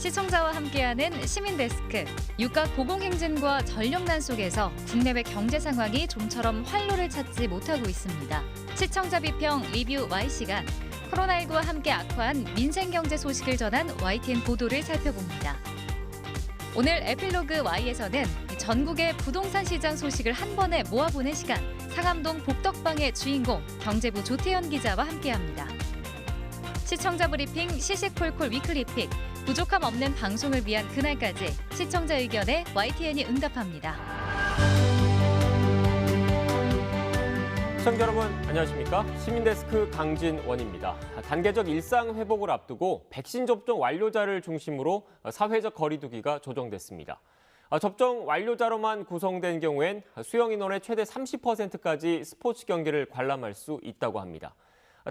시청자와 함께하는 시민데스크. 유가 고공행진과 전력난 속에서 국내외 경제 상황이 좀처럼 활로를 찾지 못하고 있습니다. 시청자 비평 리뷰 Y시간. 코로나19와 함께 악화한 민생경제 소식을 전한 YTN 보도를 살펴봅니다. 오늘 에필로그 Y에서는 전국의 부동산 시장 소식을 한 번에 모아보는 시간. 상암동 복덕방의 주인공 경제부 조태현 기자와 함께합니다. 시청자 브리핑 시시콜콜 위클리픽. 부족함 없는 방송을 위한 그날까지 시청자 의견에 YTN이 응답합니다. 시청자 여러분 안녕하십니까? 시민데스크 강진원입니다. 단계적 일상 회복을 앞두고 백신 접종 완료자를 중심으로 사회적 거리 두기가 조정됐습니다. 접종 완료자로만 구성된 경우엔 수용 인원의 최대 30%까지 스포츠 경기를 관람할 수 있다고 합니다.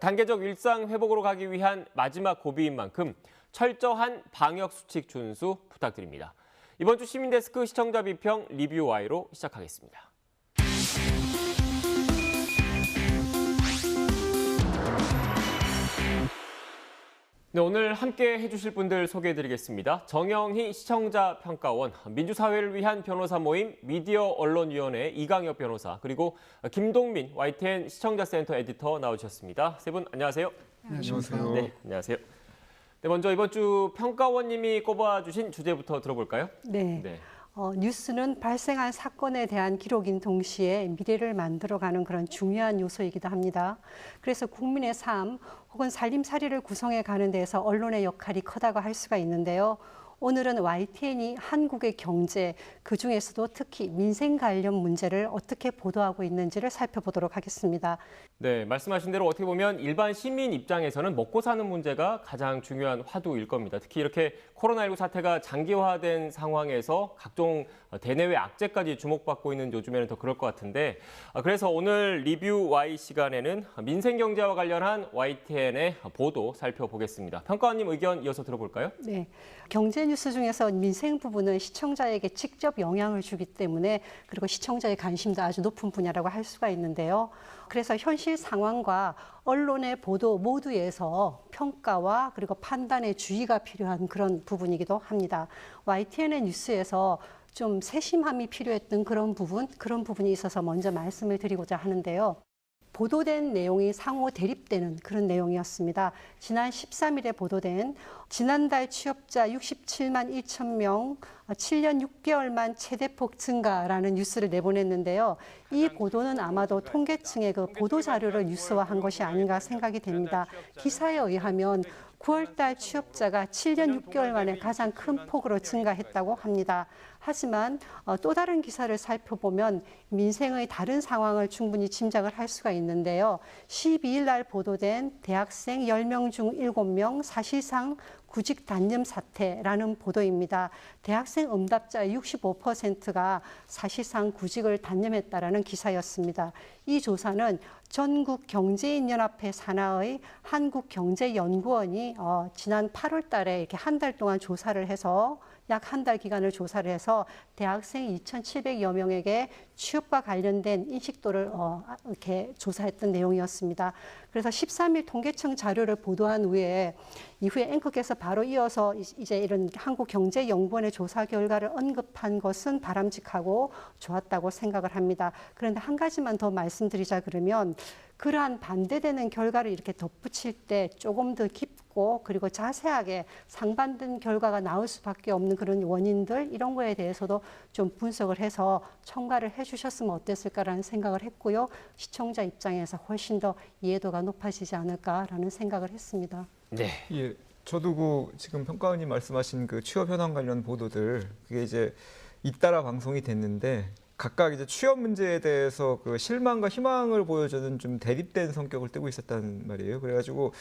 단계적 일상 회복으로 가기 위한 마지막 고비인 만큼 철저한 방역 수칙 준수 부탁드립니다. 이번 주 시민데스크 시청자 비평 리뷰 Y로 시작하겠습니다. 네, 오늘 함께 해주실 분들 소개해드리겠습니다. 정영희 시청자 평가원, 민주사회를 위한 변호사 모임 미디어 언론위원회 이강혁 변호사, 그리고 김동민 YTN 시청자센터 에디터 나오셨습니다. 세 분 안녕하세요. 안녕하세요. 네, 안녕하세요. 네, 먼저 이번 주 평가원님이 꼽아주신 주제부터 들어볼까요? 네. 뉴스는 발생한 사건에 대한 기록인 동시에 미래를 만들어가는 그런 중요한 요소이기도 합니다. 그래서 국민의 삶 혹은 살림살이를 구성해 가는 데에서 언론의 역할이 크다고 할 수가 있는데요. 오늘은 YTN이 한국의 경제, 그중에서도 특히 민생 관련 문제를 어떻게 보도하고 있는지를 살펴보도록 하겠습니다. 네, 말씀하신 대로 어떻게 보면 일반 시민 입장에서는 먹고 사는 문제가 가장 중요한 화두일 겁니다. 특히 이렇게 코로나19 사태가 장기화된 상황에서 각종 대내외 악재까지 주목받고 있는 요즘에는 더 그럴 것 같은데, 그래서 오늘 리뷰 Y 시간에는 민생경제와 관련한 YTN의 보도 살펴보겠습니다. 평가원님 의견 이어서 들어볼까요? 네, 경제 뉴스 중에서 민생 부분은 시청자에게 직접 영향을 주기 때문에 그리고 시청자의 관심도 아주 높은 분야라고 할 수가 있는데요. 그래서 현실 상황과 언론의 보도 모두에서 평가와 그리고 판단의 주의가 필요한 그런 부분이기도 합니다. YTN의 뉴스에서 좀 세심함이 필요했던 그런 부분이 있어서 먼저 말씀을 드리고자 하는데요. 보도된 내용이 상호 대립되는 그런 내용이었습니다. 지난 13일에 보도된 지난달 취업자 67만 1천 명, 7년 6개월만 최대폭 증가라는 뉴스를 내보냈는데요. 이 보도는 아마도 통계청의 그 보도 자료를 뉴스화한 것이 아닌가 생각이 됩니다. 기사에 의하면 9월달 취업자가 7년 6개월 만에 가장 큰 폭으로 증가했다고 합니다. 하지만 또 다른 기사를 살펴보면 민생의 다른 상황을 충분히 짐작을 할 수가 있는데요. 12일 날 보도된 대학생 10명 중 7명 사실상 구직 단념 사태라는 보도입니다. 대학생 응답자 65%가 사실상 구직을 단념했다라는 기사였습니다. 이 조사는 전국경제인연합회 산하의 한국경제연구원이 지난 8월 달에 이렇게 한 달 동안 조사를 해서 약 한 달 기간을 조사를 해서 대학생 2,700여 명에게 취업과 관련된 인식도를 이렇게 조사했던 내용이었습니다. 그래서 13일 통계청 자료를 보도한 이후에 앵커께서 바로 이어서 이제 이런 한국경제연구원의 조사 결과를 언급한 것은 바람직하고 좋았다고 생각을 합니다. 그런데 한 가지만 더 말씀드리자 그러면 그러한 반대되는 결과를 이렇게 덧붙일 때 조금 더 깊고 그리고 자세하게 상반된 결과가 나올 수밖에 없는 그런 원인들 이런 거에 대해서도 좀 분석을 해서 첨가를 해주셨으면 어땠을까라는 생각을 했고요. 시청자 입장에서 훨씬 더 이해도가 높아지지 않을까라는 생각을 했습니다. 네. 예, 저도 지금 평가원님 말씀하신 그 취업 현황 관련 보도들 그게 이제 잇따라 방송이 됐는데 각각 이제 취업 문제에 대해서 그 실망과 희망을 보여주는 좀 대립된 성격을 띠고 있었단 말이에요. 그래가지고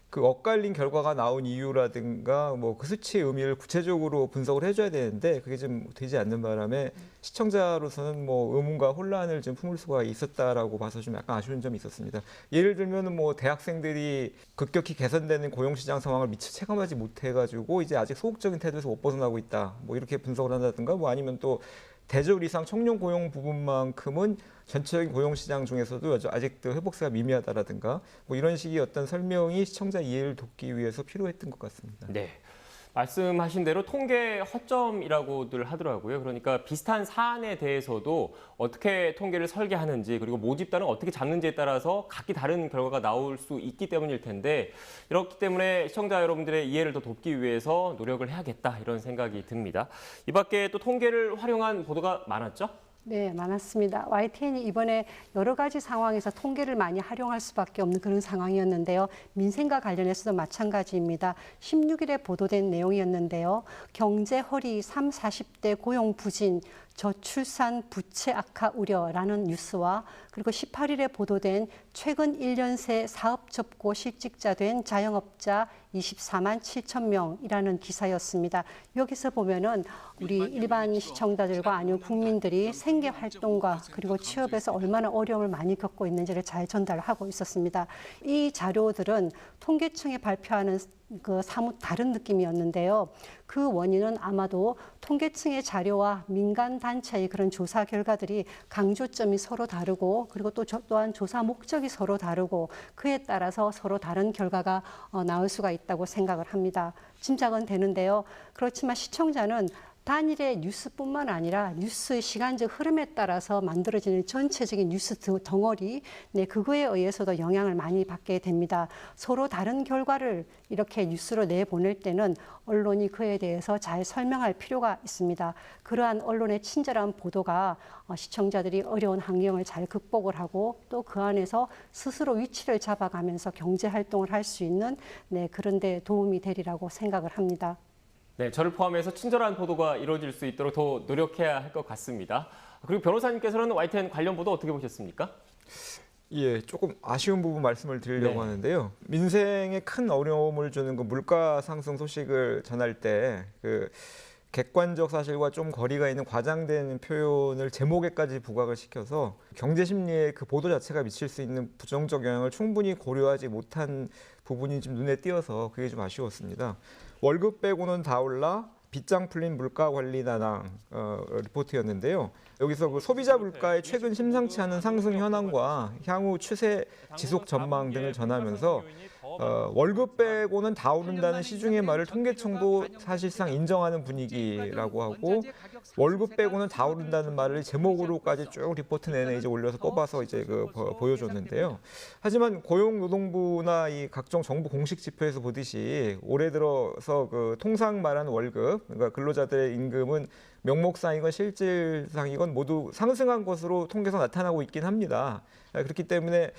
그 엇갈린 결과가 나온 이유라든가 뭐 그 수치의 의미를 구체적으로 분석을 해줘야 되는데 그게 좀 되지 않는 바람에 시청자로서는 뭐 의문과 혼란을 좀 품을 수가 있었다라고 봐서 좀 약간 아쉬운 점이 있었습니다. 예를 들면 뭐 대학생들이 급격히 개선되는 고용시장 상황을 미처 체감하지 못해가지고 이제 아직 소극적인 태도에서 못 벗어나고 있다. 뭐 이렇게 분석을 한다든가 뭐 아니면 또 대졸 이상 청년 고용 부분만큼은 전체적인 고용시장 중에서도 아직도 회복세가 미미하다라든가 뭐 이런 식의 어떤 설명이 시청자 이해를 돕기 위해서 필요했던 것 같습니다. 네. 말씀하신 대로 통계 허점이라고들 하더라고요. 그러니까 비슷한 사안에 대해서도 어떻게 통계를 설계하는지 그리고 모집단은 어떻게 잡는지에 따라서 각기 다른 결과가 나올 수 있기 때문일 텐데 이렇기 때문에 시청자 여러분들의 이해를 더 돕기 위해서 노력을 해야겠다 이런 생각이 듭니다. 이 밖에 또 통계를 활용한 보도가 많았죠? 네, 많았습니다. YTN이 이번에 여러 가지 상황에서 통계를 많이 활용할 수밖에 없는 그런 상황이었는데요. 민생과 관련해서도 마찬가지입니다. 16일에 보도된 내용이었는데요. 경제 허리 30, 40대 고용 부진, 저출산 부채 악화 우려라는 뉴스와 그리고 18일에 보도된 최근 1년 새 사업 접고 실직자 된 자영업자 24만 7천 명이라는 기사였습니다. 여기서 보면은 우리 일반 시청자들과 아니면 국민들이 생계 활동과 그리고 취업에서 얼마나 어려움을 많이 겪고 있는지를 잘 전달하고 있었습니다. 이 자료들은 통계청이 발표하는 그 사뭇 다른 느낌이었는데요. 그 원인은 아마도 통계청의 자료와 민간 단체의 그런 조사 결과들이 강조점이 서로 다르고 그리고 또한 조사 목적이 서로 다르고 그에 따라서 서로 다른 결과가 나올 수가 있다고 생각을 합니다. 짐작은 되는데요. 그렇지만 시청자는 단일의 뉴스뿐만 아니라 뉴스의 시간적 흐름에 따라서 만들어지는 전체적인 뉴스 덩어리, 네, 그거에 의해서도 영향을 많이 받게 됩니다. 서로 다른 결과를 이렇게 뉴스로 내보낼 때는 언론이 그에 대해서 잘 설명할 필요가 있습니다. 그러한 언론의 친절한 보도가 시청자들이 어려운 환경을 잘 극복을 하고 또 그 안에서 스스로 위치를 잡아가면서 경제 활동을 할 수 있는 그런 데 도움이 되리라고 생각을 합니다. 네, 저를 포함해서 친절한 보도가 이루어질 수 있도록 더 노력해야 할 것 같습니다. 그리고 변호사님께서는 YTN 관련 보도 어떻게 보셨습니까? 예, 조금 아쉬운 부분 말씀을 드리려고 네. 하는데요. 민생에 큰 어려움을 주는 그 물가 상승 소식을 전할 때 그 객관적 사실과 좀 거리가 있는 과장된 표현을 제목에까지 부각을 시켜서 경제 심리에 그 보도 자체가 미칠 수 있는 부정적 영향을 충분히 고려하지 못한 부분이 좀 눈에 띄어서 그게 좀 아쉬웠습니다. 월급 빼고는 다 올라 빗장 풀린 물가 관리 나랑 리포트였는데요. 여기서 그 소비자 물가의 최근 심상치 않은 상승 현황과 향후 추세 지속 전망 등을 전하면서 월급 빼고는 다 오른다는 시중의 말을 통계청도 사실상 인정하는 분위기라고 하고 월급 빼고는 다 오른다는 말을 제목으로까지 쭉 리포트 내내 이제 올려서 뽑아서 이제 보여줬는데요. 하지만 고용노동부나 이 각종 정부 공식 지표에서 보듯이 올해 들어서 그 통상 말하는 월급, 그러니까 근로자들의 임금은 명목상이건 실질상이건 모두 상승한 것으로 통계에서 나타나고 있긴 합니다. 그렇기 때문에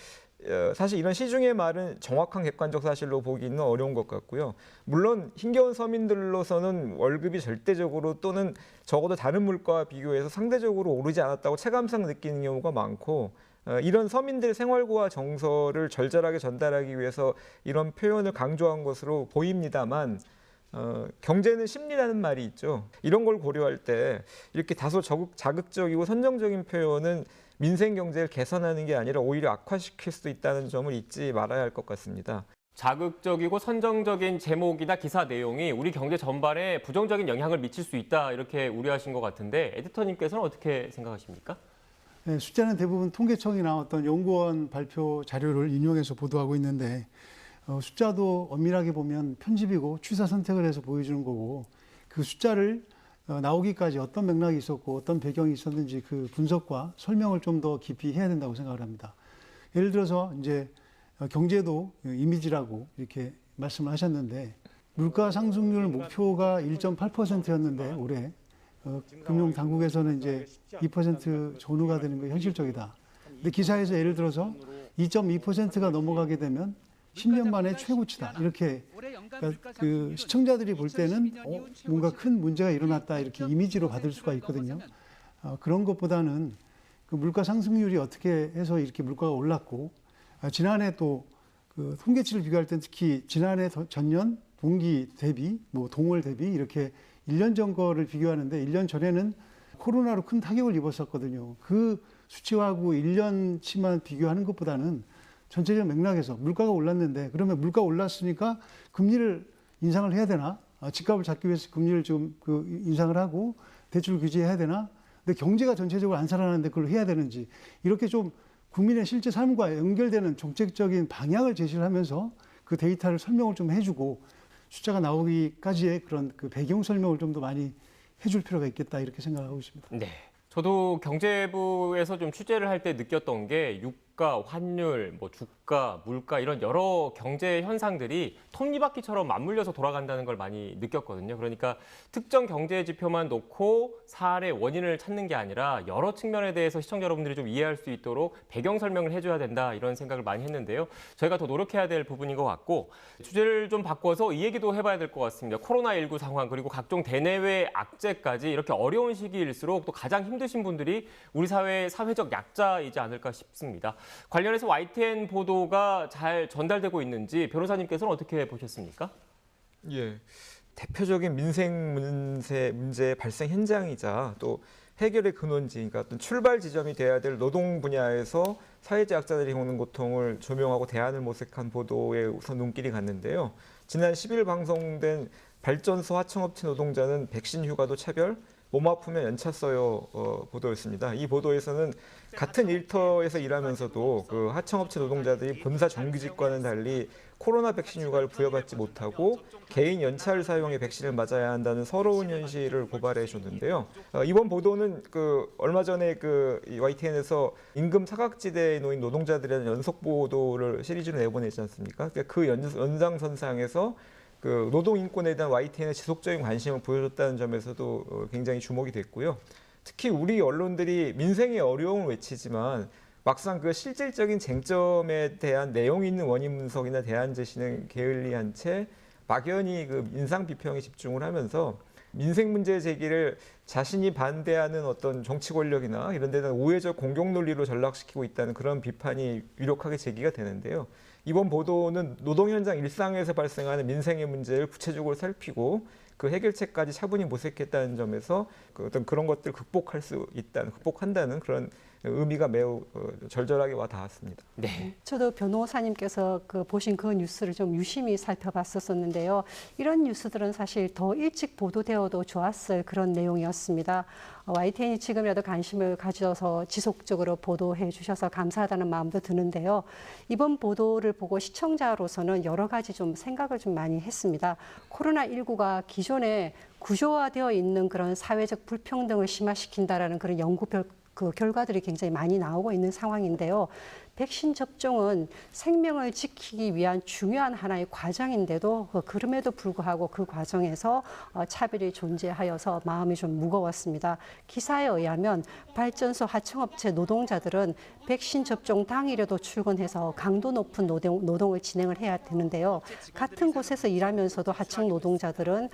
사실 이런 시중의 말은 정확한 객관적 사실로 보기는 어려운 것 같고요. 물론 힘겨운 서민들로서는 월급이 절대적으로 또는 적어도 다른 물가와 비교해서 상대적으로 오르지 않았다고 체감상 느끼는 경우가 많고 이런 서민들의 생활고와 정서를 절절하게 전달하기 위해서 이런 표현을 강조한 것으로 보입니다만 경제는 심리라는 말이 있죠. 이런 걸 고려할 때 이렇게 다소 자극적이고 선정적인 표현은 민생 경제를 개선하는 게 아니라 오히려 악화시킬 수도 있다는 점을 잊지 말아야 할 것 같습니다. 자극적이고 선정적인 제목이나 기사 내용이 우리 경제 전반에 부정적인 영향을 미칠 수 있다 이렇게 우려하신 것 같은데 에디터님께서는 어떻게 생각하십니까? 네, 숫자는 대부분 통계청이나 어떤 연구원 발표 자료를 인용해서 보도하고 있는데 숫자도 엄밀하게 보면 편집이고 취사 선택을 해서 보여주는 거고 그 숫자를 나오기까지 어떤 맥락이 있었고 어떤 배경이 있었는지 그 분석과 설명을 좀 더 깊이 해야 된다고 생각을 합니다. 예를 들어서 이제 경제도 이미지라고 이렇게 말씀을 하셨는데 물가 상승률 목표가 1.8%였는데 올해 금융 당국에서는 이제 2% 전후가 되는 게 현실적이다. 근데 기사에서 예를 들어서 2.2%가 넘어가게 되면 10년 만에 최고치다. 이렇게 그러니까 그 시청자들이 볼 때는 뭔가 큰 문제가 일어났다 이렇게 이미지로 받을 수가 있거든요. 그런 것보다는 그 물가 상승률이 어떻게 해서 이렇게 물가가 올랐고 지난해 또 그 통계치를 비교할 땐 특히 지난해 전년 동기 대비 뭐 동월 대비 이렇게 1년 전 거를 비교하는데 1년 전에는 코로나로 큰 타격을 입었었거든요. 그 수치하고 1년치만 비교하는 것보다는 전체적 맥락에서 물가가 올랐는데 그러면 물가 올랐으니까 금리를 인상을 해야 되나? 집값을 잡기 위해서 금리를 좀 인상을 하고 대출 규제해야 되나? 근데 경제가 전체적으로 안 살아나는데 그걸 해야 되는지 이렇게 좀 국민의 실제 삶과 연결되는 정책적인 방향을 제시를 하면서 그 데이터를 설명을 좀 해주고 숫자가 나오기까지의 그런 그 배경 설명을 좀 더 많이 해줄 필요가 있겠다 이렇게 생각하고 있습니다. 네. 저도 경제부에서 좀 취재를 할 때 느꼈던 게 유가, 환율, 뭐 주가, 물가 이런 여러 경제 현상들이 톱니바퀴처럼 맞물려서 돌아간다는 걸 많이 느꼈거든요. 그러니까 특정 경제 지표만 놓고 사활의 원인을 찾는 게 아니라 여러 측면에 대해서 시청자 여러분들이 좀 이해할 수 있도록 배경 설명을 해줘야 된다 이런 생각을 많이 했는데요. 저희가 더 노력해야 될 부분인 것 같고 주제를 좀 바꿔서 이 얘기도 해봐야 될 것 같습니다. 코로나19 상황 그리고 각종 대내외 악재까지 이렇게 어려운 시기일수록 또 가장 힘드신 분들이 우리 사회의 사회적 약자이지 않을까 싶습니다. 관련해서 YTN 보도가 잘 전달되고 있는지 변호사님께서는 어떻게 보셨습니까? 예, 대표적인 민생 문제 발생 현장이자 또 해결의 근원지, 그러니까 어떤 출발 지점이 돼야 될 노동 분야에서 사회적 약자들이 겪는 고통을 조명하고 대안을 모색한 보도에 우선 눈길이 갔는데요. 지난 10일 방송된 발전소 하청업체 노동자는 백신 휴가도 차별, 몸 아프면 연차 써요 보도였습니다. 이 보도에서는 같은 일터에서 일하면서도 그 하청업체 노동자들이 본사 정규직과는 달리 코로나 백신 휴가를 부여받지 못하고 개인 연차를 사용해 백신을 맞아야 한다는 서러운 현실을 고발해 줬는데요. 이번 보도는 얼마 전에 YTN에서 임금 사각지대에 놓인 노동자들에 대한 연속 보도를 시리즈로 내보냈지 않습니까? 그 연장선상에서 노동 인권에 대한 YTN의 지속적인 관심을 보여줬다는 점에서도 굉장히 주목이 됐고요. 특히 우리 언론들이 민생의 어려움을 외치지만 막상 그 실질적인 쟁점에 대한 내용 있는 원인 분석이나 대안 제시는 게을리한 채 막연히 인상 비평에 집중을 하면서 민생 문제 제기를 자신이 반대하는 어떤 정치 권력이나 이런 데는 우회적 공격 논리로 전락시키고 있다는 그런 비판이 유력하게 제기가 되는데요. 이번 보도는 노동 현장 일상에서 발생하는 민생의 문제를 구체적으로 살피고 그 해결책까지 차분히 모색했다는 점에서 어떤 그런 것들을 극복한다는 그런 의미가 매우 절절하게 와 닿았습니다. 네. 저도 변호사님께서 보신 그 뉴스를 좀 유심히 살펴봤었는데요. 이런 뉴스들은 사실 더 일찍 보도되어도 좋았을 그런 내용이었습니다. YTN이 지금이라도 관심을 가져서 지속적으로 보도해 주셔서 감사하다는 마음도 드는데요. 이번 보도를 보고 시청자로서는 여러 가지 좀 생각을 좀 많이 했습니다. 코로나19가 기존에 구조화되어 있는 그런 사회적 불평등을 심화시킨다라는 그런 연구 결과들이 굉장히 많이 나오고 있는 상황인데요. 백신 접종은 생명을 지키기 위한 중요한 하나의 과정인데도 그럼에도 불구하고 그 과정에서 차별이 존재하여서 마음이 좀 무거웠습니다. 기사에 의하면 발전소 하청업체 노동자들은 백신 접종 당일에도 출근해서 강도 높은 노동을 진행을 해야 되는데요. 같은 곳에서 일하면서도 하청 노동자들은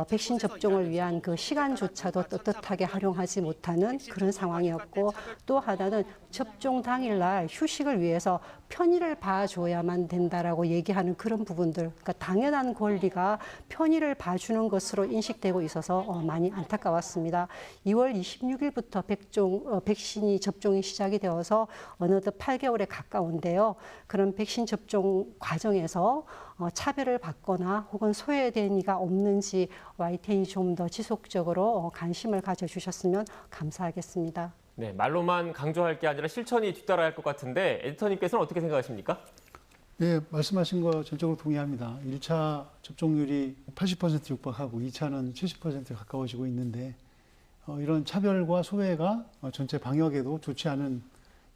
백신 접종을 위한 그 시간조차도 떳떳하게 활용하지 못하는 그런 상황이었고, 또 하나는 접종 당일날 휴식을 위해서 편의를 봐줘야만 된다라고 얘기하는 그런 부분들, 그러니까 당연한 권리가 편의를 봐주는 것으로 인식되고 있어서 많이 안타까웠습니다. 2월 26일부터 백신이 접종이 시작이 되어서 어느덧 8개월에 가까운데요. 그런 백신 접종 과정에서 차별을 받거나 혹은 소외된 이가 없는지 YTN이 좀 더 지속적으로 관심을 가져주셨으면 감사하겠습니다. 네, 말로만 강조할 게 아니라 실천이 뒤따라야 할 것 같은데 에디터님께서는 어떻게 생각하십니까? 네, 말씀하신 거 전적으로 동의합니다. 1차 접종률이 80% 육박하고 2차는 70%에 가까워지고 있는데 이런 차별과 소외가 전체 방역에도 좋지 않은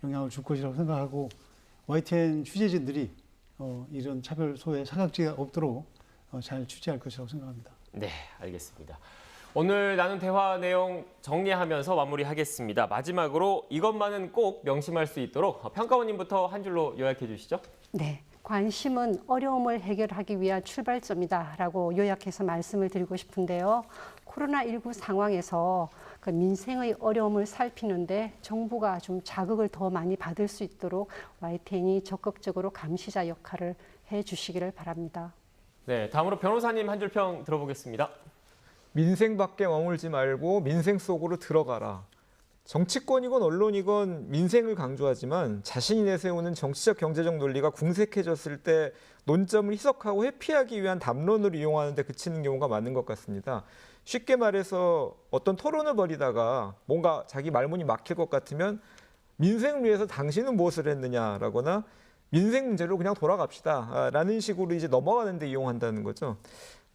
영향을 줄 것이라고 생각하고 YTN 취재진들이 이런 차별, 소외, 사각지대가 없도록 잘 취재할 것이라고 생각합니다. 네, 알겠습니다. 오늘 나눈 대화 내용 정리하면서 마무리하겠습니다. 마지막으로 이것만은 꼭 명심할 수 있도록 평가원님부터 한 줄로 요약해 주시죠. 네. 관심은 어려움을 해결하기 위한 출발점이다라고 요약해서 말씀을 드리고 싶은데요. 코로나19 상황에서 그 민생의 어려움을 살피는데 정부가 좀 자극을 더 많이 받을 수 있도록 YTN이 적극적으로 감시자 역할을 해주시기를 바랍니다. 네, 다음으로 변호사님 한 줄 평 들어보겠습니다. 민생 밖에 머물지 말고 민생 속으로 들어가라. 정치권이건 언론이건 민생을 강조하지만 자신이 내세우는 정치적 경제적 논리가 궁색해졌을 때 논점을 희석하고 회피하기 위한 담론을 이용하는 데 그치는 경우가 많은 것 같습니다. 쉽게 말해서 어떤 토론을 벌이다가 뭔가 자기 말문이 막힐 것 같으면 민생을 위해서 당신은 무엇을 했느냐라거나 민생 문제로 그냥 돌아갑시다 라는 식으로 이제 넘어가는 데 이용한다는 거죠.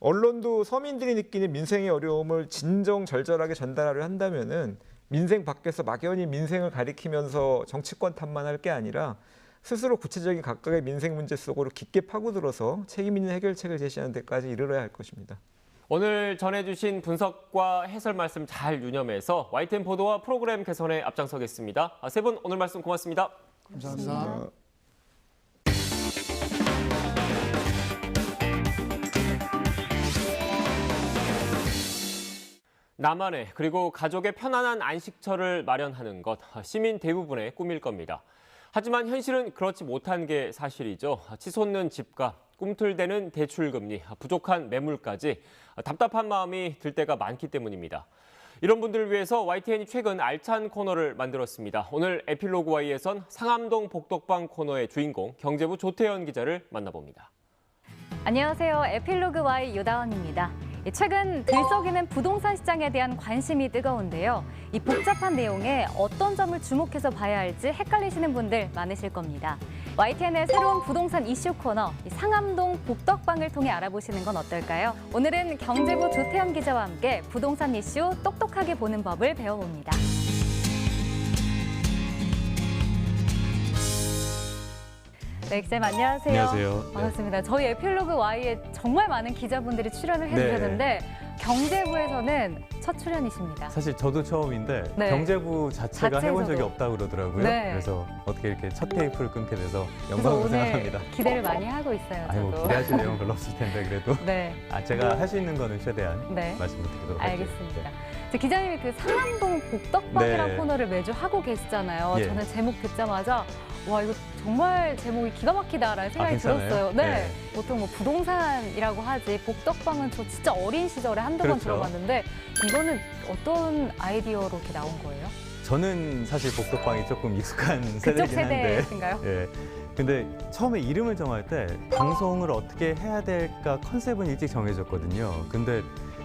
언론도 서민들이 느끼는 민생의 어려움을 진정절절하게 전달하려 한다면은 민생 밖에서 막연히 민생을 가리키면서 정치권 탓만 할 게 아니라 스스로 구체적인 각각의 민생 문제 속으로 깊게 파고들어서 책임 있는 해결책을 제시하는 데까지 이르러야 할 것입니다. 오늘 전해주신 분석과 해설 말씀 잘 유념해서 YTN 보도와 프로그램 개선에 앞장서겠습니다. 세 분 오늘 말씀 고맙습니다. 감사합니다. 나만의 그리고 가족의 편안한 안식처를 마련하는 것, 시민 대부분의 꿈일 겁니다. 하지만 현실은 그렇지 못한 게 사실이죠. 치솟는 집값, 꿈틀대는 대출금리, 부족한 매물까지 답답한 마음이 들 때가 많기 때문입니다. 이런 분들을 위해서 YTN이 최근 알찬 코너를 만들었습니다. 오늘 에필로그 Y에선 상암동 복덕방 코너의 주인공 경제부 조태현 기자를 만나봅니다. 안녕하세요. 에필로그 Y 유다원입니다. 최근 들썩이는 부동산 시장에 대한 관심이 뜨거운데요. 이 복잡한 내용에 어떤 점을 주목해서 봐야 할지 헷갈리시는 분들 많으실 겁니다. YTN의 새로운 부동산 이슈 코너 상암동 복덕방을 통해 알아보시는 건 어떨까요? 오늘은 경제부 조태현 기자와 함께 부동산 이슈 똑똑하게 보는 법을 배워봅니다. 네, 쌤 안녕하세요. 안녕하세요. 반갑습니다. 저희 에필로그 Y에 정말 많은 기자분들이 출연을 해주셨는데 경제부에서는 첫 출연이십니다. 사실 저도 처음인데 네. 경제부 자체가 해본 적이 자체에서도. 없다고 그러더라고요. 네. 그래서 어떻게 이렇게 첫 테이프를 끊게 돼서 그래서 영광으로 오늘 생각합니다. 기대를 많이 하고 있어요. 아이고 저도. 기대하실 내용 별로 없을 텐데 그래도 네, 제가 할 수 있는 거는 최대한 네. 말씀을 드리도록 할게요. 알겠습니다. 기자님이 그 상암동 복덕방이라는 네. 코너를 매주 하고 계시잖아요. 예. 저는 제목 듣자마자 와 이거 정말 제목이 기가 막히다라는 생각이 괜찮아요? 들었어요. 네. 네. 보통 뭐 부동산이라고 하지 복덕방은 저 진짜 어린 시절에 한두 번 그렇죠. 들어봤는데 이거는 어떤 아이디어로 이렇게 나온 거예요? 저는 사실 복덕방이 조금 익숙한 그쪽 세대이긴 한데 세대신가요? 예. 근데 처음에 이름을 정할 때 방송을 어떻게 해야 될까 컨셉은 일찍 정해졌거든요. 근데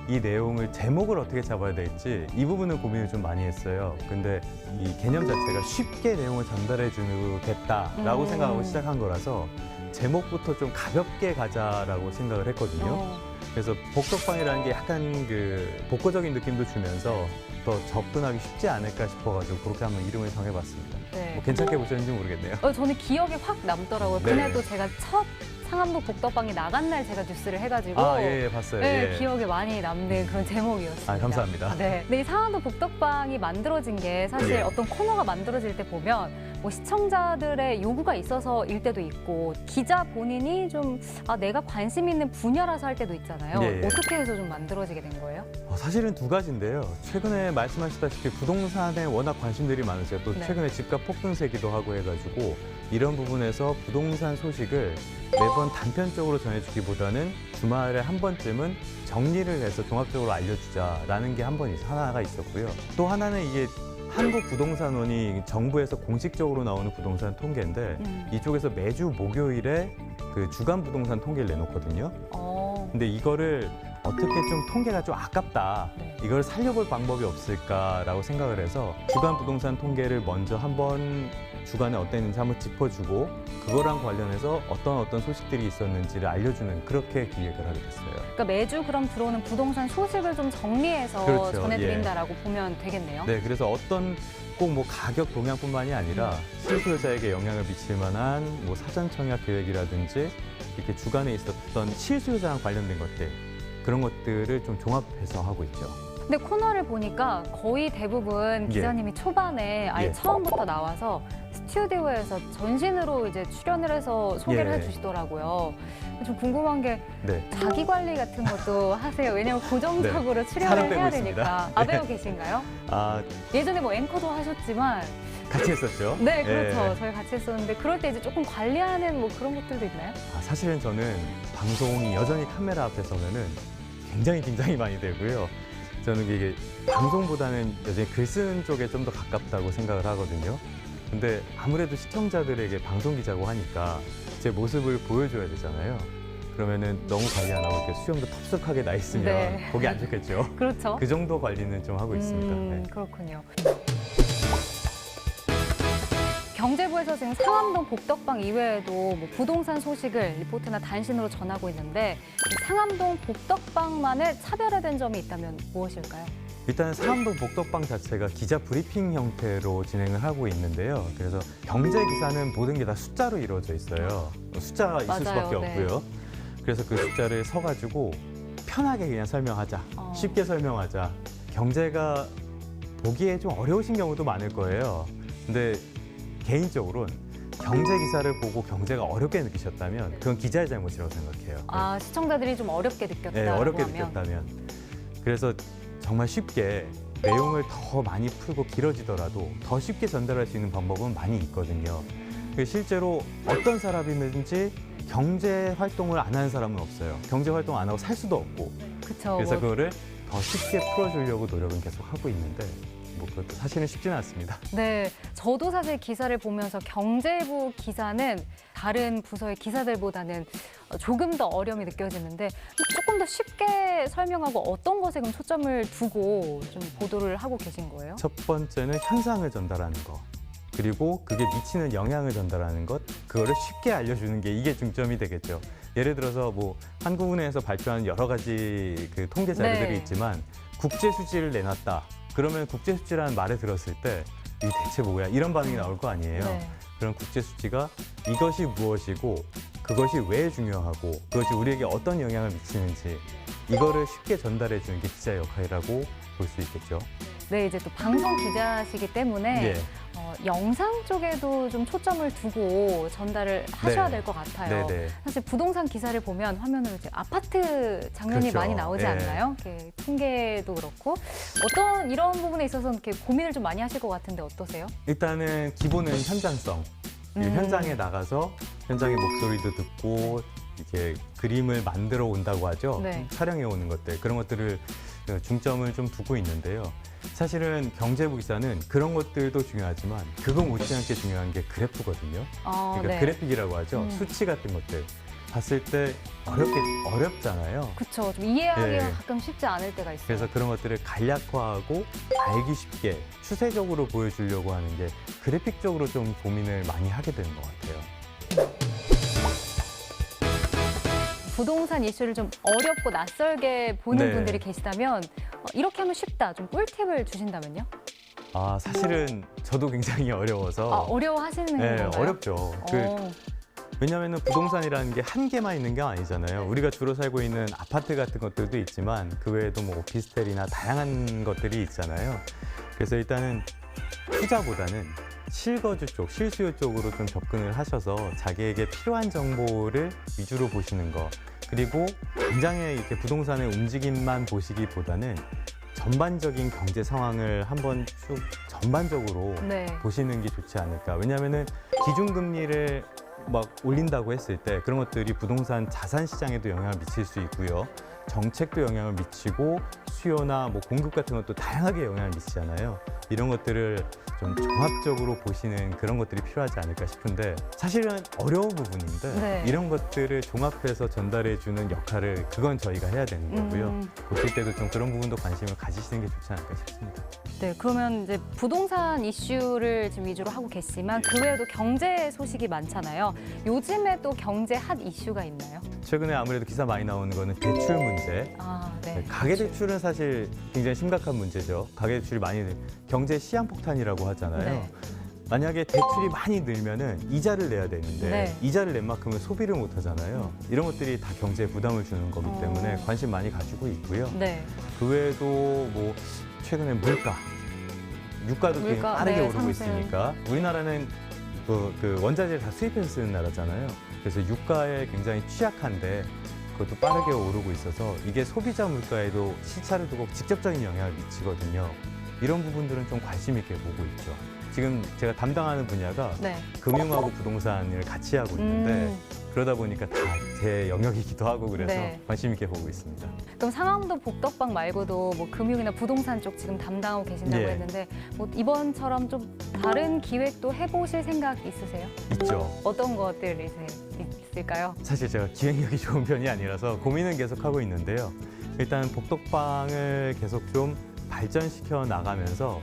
이 내용을 제목을 어떻게 잡아야 될지 이 부분을 고민을 좀 많이 했어요. 근데 이 개념 자체가 쉽게 내용을 전달해 주겠다라고 생각하고 시작한 거라서 제목부터 좀 가볍게 가자라고 생각을 했거든요. 그래서 복덕방이라는 게 약간 그 복고적인 느낌도 주면서 더 접근하기 쉽지 않을까 싶어가지고 그렇게 한번 이름을 정해봤습니다. 네. 뭐 괜찮게 보셨는지 모르겠네요. 저는 기억에 확 남더라고요. 네. 그날도 제가 첫 상암동 복덕방이 나간 날 제가 뉴스를 해가지고 예, 봤어요. 네, 예. 기억에 많이 남는 그런 제목이었습니다. 감사합니다. 네. 근데 이 상암동 복덕방이 만들어진 게 사실 예. 어떤 코너가 만들어질 때 보면 뭐 시청자들의 요구가 있어서일 때도 있고 기자 본인이 좀 내가 관심 있는 분야라서 할 때도 있잖아요. 예. 어떻게 해서 좀 만들어지게 된 거예요? 사실은 두 가지인데요. 최근에 말씀하셨다시피 부동산에 워낙 관심들이 많으세요. 또 네. 최근에 집값 폭등세기도 하고 해가지고 이런 부분에서 부동산 소식을 매번 단편적으로 전해주기보다는 주말에 한 번쯤은 정리를 해서 종합적으로 알려주자라는 게 하나가 있었고요. 또 하나는 이게 한국부동산원이 정부에서 공식적으로 나오는 부동산 통계인데 이쪽에서 매주 목요일에 그 주간 부동산 통계를 내놓거든요. 근데 이거를 어떻게 좀 통계가 좀 아깝다. 네. 이걸 살려볼 방법이 없을까라고 생각을 해서 주간 부동산 통계를 먼저 한번 주간에 어땠는지 한번 짚어주고 그거랑 관련해서 어떤 소식들이 있었는지를 알려주는 그렇게 기획을 하게 됐어요. 그러니까 매주 그럼 들어오는 부동산 소식을 좀 정리해서 그렇죠. 전해드린다라고 보면 되겠네요. 네, 그래서 어떤 꼭 뭐 가격 동향뿐만이 아니라 실수요자에게 영향을 미칠 만한 뭐 사전 청약 계획이라든지 이렇게 주간에 있었던 실수요자랑 관련된 것들 그런 것들을 좀 종합해서 하고 있죠. 근데 코너를 보니까 거의 대부분 기자님이 초반에 아예 예. 처음부터 나와서 스튜디오에서 전신으로 이제 출연을 해서 소개를 예. 해주시더라고요. 좀 궁금한 게 네. 자기 관리 같은 것도 하세요. 왜냐면 고정적으로 출연을 살은 빼고 해야 있습니다. 되니까. 네. 배우 계신가요? 아, 예전에 뭐 앵커도 하셨지만 같이 했었죠. 네, 그렇죠. 예. 저희 같이 했었는데 그럴 때 이제 조금 관리하는 뭐 그런 것들도 있나요? 사실은 저는 방송이 여전히 카메라 앞에 서면은 굉장히 긴장이 많이 되고요. 저는 이게 방송보다는 여전히 글 쓰는 쪽에 좀 더 가깝다고 생각을 하거든요. 근데 아무래도 시청자들에게 방송 기자고 하니까 제 모습을 보여줘야 되잖아요. 그러면은 너무 관리 안 하고 이렇게 수염도 텁텁하게 나 있으면 네. 보기 안 좋겠죠. 그렇죠. 그 정도 관리는 좀 하고 있습니다. 네. 그렇군요. 경제부에서 지금 상암동 복덕방 이외에도 뭐 부동산 소식을 리포트나 단신으로 전하고 있는데 이 상암동 복덕방만의 차별화된 점이 있다면 무엇일까요? 일단 상암동 복덕방 자체가 기자 브리핑 형태로 진행을 하고 있는데요. 그래서 경제 기사는 모든 게 다 숫자로 이루어져 있어요. 숫자가 있을 맞아요, 수밖에 네. 없고요. 그래서 그 숫자를 서가지고 편하게 그냥 설명하자. 쉽게 설명하자. 경제가 보기에 좀 어려우신 경우도 많을 거예요. 근데 개인적으로는 경제 기사를 보고 경제가 어렵게 느끼셨다면 그건 기자의 잘못이라고 생각해요. 아, 시청자들이 좀 어렵게 느꼈다고 네, 어렵게 하면. 느꼈다면. 그래서 정말 쉽게 내용을 더 많이 풀고 길어지더라도 더 쉽게 전달할 수 있는 방법은 많이 있거든요. 실제로 어떤 사람이든지 경제 활동을 안 하는 사람은 없어요. 경제 활동 안 하고 살 수도 없고. 그쵸. 그래서 그거를 더 쉽게 풀어주려고 노력은 계속 하고 있는데 뭐 그것도 사실은 쉽지는 않습니다. 네, 저도 사실 기사를 보면서 경제부 기사는 다른 부서의 기사들보다는 조금 더 어려움이 느껴지는데 조금 더 쉽게 설명하고 어떤 것에 그럼 초점을 두고 좀 보도를 하고 계신 거예요? 첫 번째는 현상을 전달하는 거. 그리고 그게 미치는 영향을 전달하는 것, 그거를 쉽게 알려주는 게 이게 중점이 되겠죠. 예를 들어서 뭐 한국은행에서 발표하는 여러 가지 그 통계 자료들이 네. 있지만 국제 수지를 내놨다. 그러면 국제 수지라는 말을 들었을 때 이게 대체 뭐야? 이런 반응이 나올 거 아니에요. 네. 그런 국제 수지가 이것이 무엇이고 그것이 왜 중요하고 그것이 우리에게 어떤 영향을 미치는지 이거를 쉽게 전달해 주는 게 기자의 역할이라고 볼 수 있겠죠. 네, 이제 또 방송 기자시기 때문에 예. 영상 쪽에도 좀 초점을 두고 전달을 하셔야 네. 될 것 같아요. 네네. 사실 부동산 기사를 보면 화면으로 이제 아파트 장면이 그렇죠. 많이 나오지 예. 않나요? 이렇게 통계도 그렇고 어떤 이런 부분에 있어서는 이렇게 고민을 좀 많이 하실 것 같은데 어떠세요? 일단은 기본은 현장성. 이 현장에 나가서 현장의 목소리도 듣고 이렇게 그림을 만들어 온다고 하죠. 네. 촬영해 오는 것들 그런 것들을 중점을 좀 두고 있는데요. 사실은 경제부 기사는 그런 것들도 중요하지만 그거 못지않게 중요한 게 그래프거든요. 그러니까 네. 그래픽이라고 하죠. 수치 같은 것들 봤을 때 어렵잖아요. 그렇죠. 좀 이해하기가 예. 가끔 쉽지 않을 때가 있어요. 그래서 그런 것들을 간략화하고 알기 쉽게 추세적으로 보여주려고 하는 게 그래픽적으로 좀 고민을 많이 하게 되는 것 같아요. 부동산 이슈를 좀 어렵고 낯설게 보는 네. 분들이 계시다면 이렇게 하면 쉽다. 좀 꿀팁을 주신다면요? 아, 사실은 저도 굉장히 어려워서 어려워하시는 네, 건가요? 어렵죠. 왜냐하면 부동산이라는 게 한 개만 있는 게 아니잖아요. 우리가 주로 살고 있는 아파트 같은 것들도 있지만 그 외에도 뭐 오피스텔이나 다양한 것들이 있잖아요. 그래서 일단은 투자보다는 실거주 쪽, 실수요 쪽으로 좀 접근을 하셔서 자기에게 필요한 정보를 위주로 보시는 거. 그리고 당장의 이렇게 부동산의 움직임만 보시기보다는 전반적인 경제 상황을 한번 쭉 전반적으로 네. 보시는 게 좋지 않을까. 왜냐하면은 기준금리를 막 올린다고 했을 때 그런 것들이 부동산 자산 시장에도 영향을 미칠 수 있고요. 정책도 영향을 미치고 수요나 뭐 공급 같은 것도 다양하게 영향을 미치잖아요. 이런 것들을 좀 종합적으로 보시는 그런 것들이 필요하지 않을까 싶은데 사실은 어려운 부분인데 네. 이런 것들을 종합해서 전달해 주는 역할을 그건 저희가 해야 되는 거고요. 보실 때도 좀 그런 부분도 관심을 가지시는 게 좋지 않을까 싶습니다. 네, 그러면 이제 부동산 이슈를 지금 위주로 하고 계시지만 그 외에도 경제 소식이 많잖아요. 요즘에 또 경제 핫 이슈가 있나요? 최근에 아무래도 기사 많이 나오는 거는 대출 문제. 아, 네. 가계대출은 사실 굉장히 심각한 문제죠. 가계대출이 많이 경제 시한폭탄이라고 하잖아요. 네. 만약에 대출이 많이 늘면은 이자를 내야 되는데 네. 이자를 낸 만큼은 소비를 못 하잖아요. 이런 것들이 다 경제에 부담을 주는 거기 때문에 관심 많이 가지고 있고요. 네. 그 외에도 뭐 최근에 유가도 굉장히 물가, 빠르게 네, 오르고 상승. 있으니까 우리나라는 그 원자재를 다 수입해서 쓰는 나라잖아요. 그래서 유가에 굉장히 취약한데 그것도 빠르게 오르고 있어서 이게 소비자 물가에도 시차를 두고 직접적인 영향을 미치거든요. 이런 부분들은 좀 관심 있게 보고 있죠. 지금 제가 담당하는 분야가 네. 금융하고 부동산을 같이 하고 있는데 그러다 보니까 다 제 영역이기도 하고 그래서 네. 관심 있게 보고 있습니다. 그럼 상암동 복덕방 말고도 뭐 금융이나 부동산 쪽 지금 담당하고 계신다고 예. 했는데 뭐 이번처럼 좀 다른 기획도 해보실 생각 있으세요? 있죠. 어떤 것들이 있을까요? 사실 제가 기획력이 좋은 편이 아니라서 고민은 계속 하고 있는데요. 일단 복덕방을 계속 좀 발전시켜 나가면서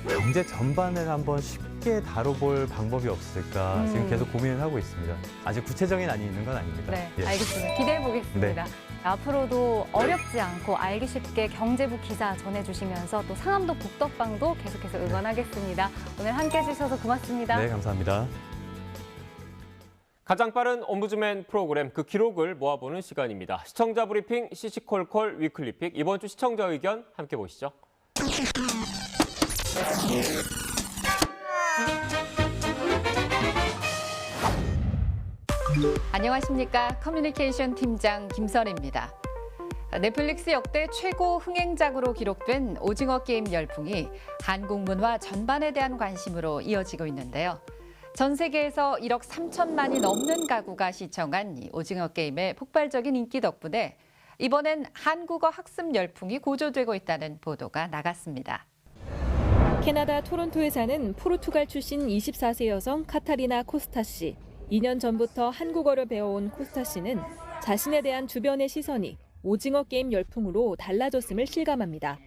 경제 전반을 한번 쉽게 쉽게 다뤄볼 방법이 없을까 지금 계속 고민을 하고 있습니다. 아직 구체적인 안이 있는 건 아닙니다. 네, 예. 알겠습니다. 기대해 보겠습니다. 앞으로도 어렵지 않고 알기 쉽게 경제부 기사 전해주시면서 또 상암도 북덕방도 계속해서 응원하겠습니다. 오늘 함께해 주셔서 고맙습니다. 네, 감사합니다. 가장 빠른 옴부즈맨 프로그램 그 기록을 모아보는 시간입니다. 시청자 브리핑 시시콜콜 위클리픽. 이번 주 시청자 의견 함께 보시죠. 안녕하십니까. 커뮤니케이션 팀장 김선혜입니다. 넷플릭스 역대 최고 흥행작으로 기록된 오징어 게임 열풍이 한국 문화 전반에 대한 관심으로 이어지고 있는데요. 전 세계에서 1억 3천만이 넘는 가구가 시청한 이 오징어 게임의 폭발적인 인기 덕분에 이번엔 한국어 학습 열풍이 고조되고 있다는 보도가 나갔습니다. 캐나다 토론토에 사는 포르투갈 출신 24세 여성 카타리나 코스타 씨. 2년 전부터 한국어를 배워온 코스타 씨는 자신에 대한 주변의 시선이 오징어 게임 열풍으로 달라졌음을 실감합니다.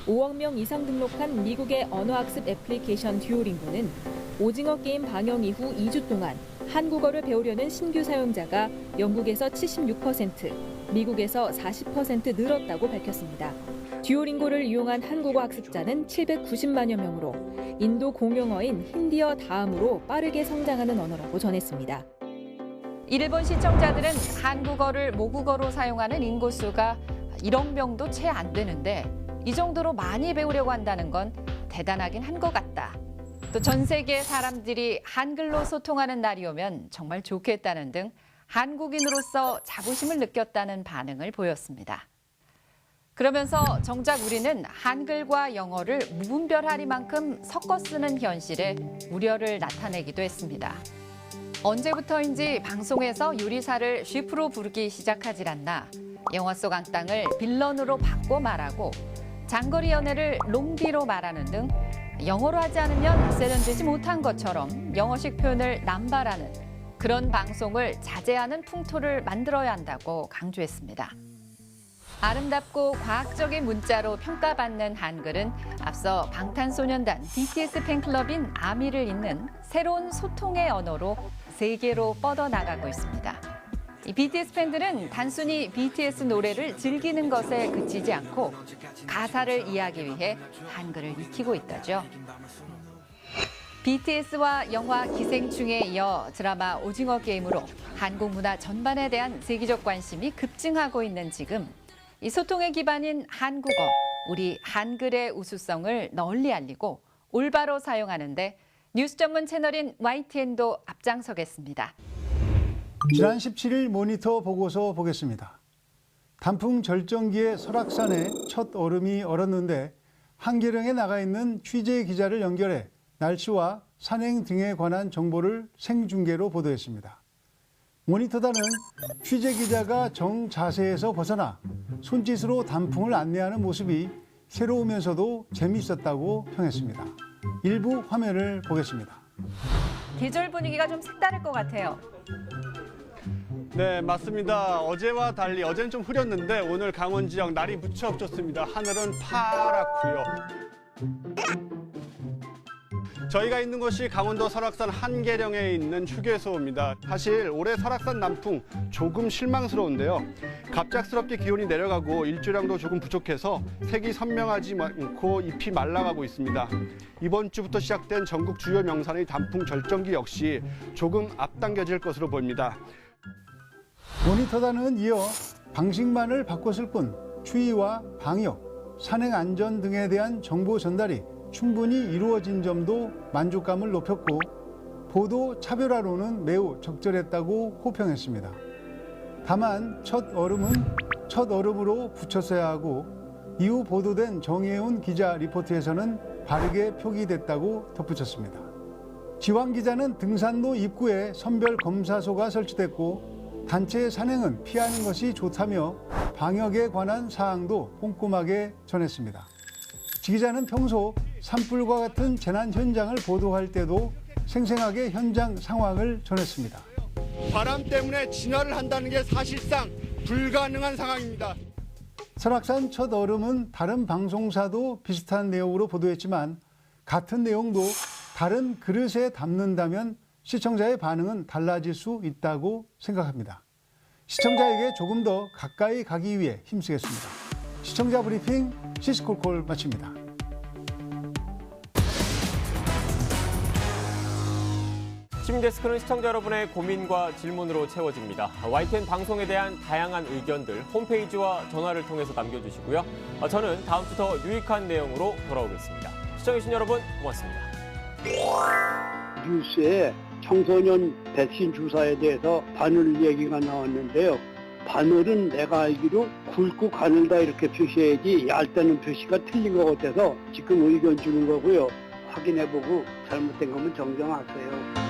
5억 명 이상 등록한 미국의 언어학습 애플리케이션 듀오링고는 오징어 게임 방영 이후 2주 동안 한국어를 배우려는 신규 사용자가 영국에서 76%, 미국에서 40% 늘었다고 밝혔습니다. 듀오링고를 이용한 한국어 학습자는 790만여 명으로 인도 공용어인 힌디어 다음으로 빠르게 성장하는 언어라고 전했습니다. 일본 시청자들은 한국어를 모국어로 사용하는 인구수가 1억 명도 채 안 되는데 이 정도로 많이 배우려고 한다는 건 대단하긴 한 것 같다. 또 전 세계 사람들이 한글로 소통하는 날이 오면 정말 좋겠다는 등 한국인으로서 자부심을 느꼈다는 반응을 보였습니다. 그러면서 정작 우리는 한글과 영어를 무분별하리만큼 섞어 쓰는 현실에 우려를 나타내기도 했습니다. 언제부터인지 방송에서 요리사를 셰프로 부르기 시작하질 않나 영화 속 악당을 빌런으로 바꿔 말하고 장거리 연애를 롱디로 말하는 등 영어로 하지 않으면 세련되지 못한 것처럼 영어식 표현을 남발하는 그런 방송을 자제하는 풍토를 만들어야 한다고 강조했습니다. 아름답고 과학적인 문자로 평가받는 한글은 앞서 방탄소년단 BTS 팬클럽인 아미를 잇는 새로운 소통의 언어로 세계로 뻗어나가고 있습니다. 이 BTS 팬들은 단순히 BTS 노래를 즐기는 것에 그치지 않고 가사를 이해하기 위해 한글을 익히고 있다죠. BTS와 영화 기생충에 이어 드라마 오징어 게임으로 한국 문화 전반에 대한 세계적 관심이 급증하고 있는 지금 이 소통의 기반인 한국어, 우리 한글의 우수성을 널리 알리고 올바로 사용하는 데 뉴스 전문 채널인 YTN도 앞장서겠습니다. 지난 17일 모니터 보고서 보겠습니다. 단풍 절정기의 설악산에 첫 얼음이 얼었는데 한계령에 나가 있는 취재 기자를 연결해 날씨와 산행 등에 관한 정보를 생중계로 보도했습니다. 모니터단은 취재 기자가 정자세에서 벗어나 손짓으로 단풍을 안내하는 모습이 새로우면서도 재미있었다고 평했습니다. 일부 화면을 보겠습니다. 계절 분위기가 좀 색다를 것 같아요. 네, 맞습니다. 어제와 달리 어제는 좀 흐렸는데 오늘 강원 지역 날이 무척 좋습니다. 하늘은 파랗고요. 저희가 있는 곳이 강원도 설악산 한계령에 있는 휴게소입니다. 사실 올해 설악산 남풍 조금 실망스러운데요. 갑작스럽게 기온이 내려가고 일조량도 조금 부족해서 색이 선명하지 않고 잎이 말라가고 있습니다. 이번 주부터 시작된 전국 주요 명산의 단풍 절정기 역시 조금 앞당겨질 것으로 보입니다. 모니터단은 이어 방식만을 바꿨을 뿐 추위와 방역, 산행 안전 등에 대한 정보 전달이 충분히 이루어진 점도 만족감을 높였고 보도 차별화로는 매우 적절했다고 호평했습니다. 다만 첫 얼음은 첫 얼음으로 붙였어야 하고 이후 보도된 정혜운 기자 리포트에서는 바르게 표기됐다고 덧붙였습니다. 지왕 기자는 등산로 입구에 선별 검사소가 설치됐고 단체 산행은 피하는 것이 좋다며 방역에 관한 사항도 꼼꼼하게 전했습니다. 지 기자는 평소 산불과 같은 재난 현장을 보도할 때도 생생하게 현장 상황을 전했습니다. 바람 때문에 진화를 한다는 게 사실상 불가능한 상황입니다. 설악산 첫 얼음은 다른 방송사도 비슷한 내용으로 보도했지만 같은 내용도 다른 그릇에 담는다면 시청자의 반응은 달라질 수 있다고 생각합니다. 시청자에게 조금 더 가까이 가기 위해 힘쓰겠습니다. 시청자 브리핑 시시콜콜 마칩니다. 시민데스크는 시청자 여러분의 고민과 질문으로 채워집니다. YTN 방송에 대한 다양한 의견들 홈페이지와 전화를 통해서 남겨주시고요. 저는 다음 주 더 유익한 내용으로 돌아오겠습니다. 시청해주신 여러분 고맙습니다. 뉴스에 청소년 백신 주사에 대해서 바늘 얘기가 나왔는데요. 바늘은 내가 알기로 굵고 가늘다 이렇게 표시해야지 얇다는 표시가 틀린 것 같아서 지금 의견 주는 거고요. 확인해보고 잘못된 거면 정정하세요.